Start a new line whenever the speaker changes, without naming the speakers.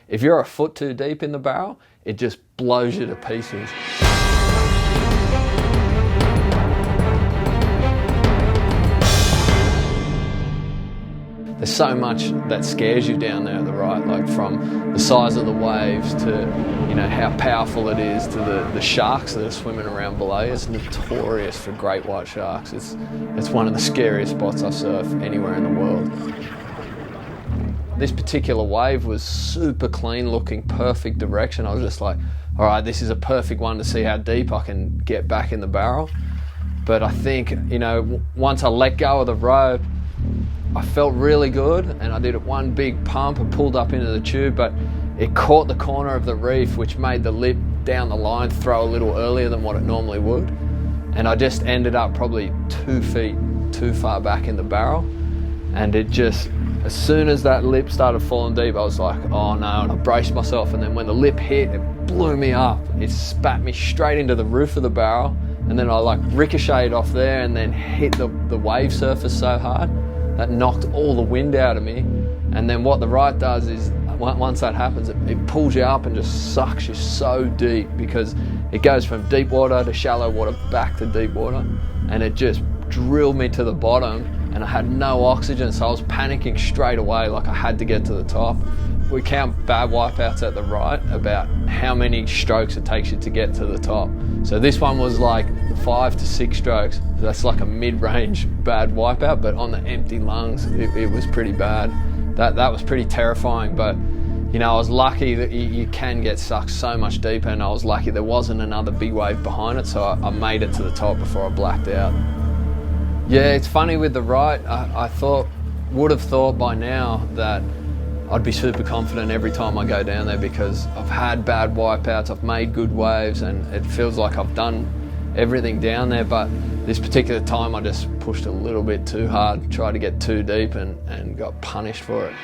if you're a foot too deep in the barrel, it just blows you to pieces. There's so much that scares you down there at the right, like from the size of the waves to, you know, how powerful it is to the sharks that are swimming around below. It's notorious for great white sharks. It's one of the scariest spots I surf anywhere in the world. This particular wave was super clean looking, perfect direction. I was just like, all right, this is a perfect one to see how deep I can get back in the barrel. But I think, you know, once I let go of the rope, I felt really good, and I did one big pump and pulled up into the tube, but it caught the corner of the reef, which made the lip down the line throw a little earlier than what it normally would. And I just ended up probably 2 feet too far back in the barrel. And it just, as soon as that lip started falling deep, I was like, oh no, and I braced myself. And then when the lip hit, it blew me up. It spat me straight into the roof of the barrel. And then I like ricocheted off there and then hit the wave surface so hard that knocked all the wind out of me. And then what the right does is, once that happens, it pulls you up and just sucks you so deep, because it goes from deep water to shallow water back to deep water, and it just drilled me to the bottom, and I had no oxygen, so I was panicking straight away, like I had to get to the top. We count bad wipeouts at the right about how many strokes it takes you to get to the top. So this one was like 5 to 6 strokes. That's like a mid-range bad wipeout, but on the empty lungs, it was pretty bad. That was pretty terrifying, but you know, I was lucky that you can get sucked so much deeper, and I was lucky there wasn't another big wave behind it, so I made it to the top before I blacked out. Yeah, it's funny with the right, I would have thought by now that I'd be super confident every time I go down there, because I've had bad wipeouts, I've made good waves, and it feels like I've done everything down there. But this particular time I just pushed a little bit too hard, tried to get too deep, and got punished for it.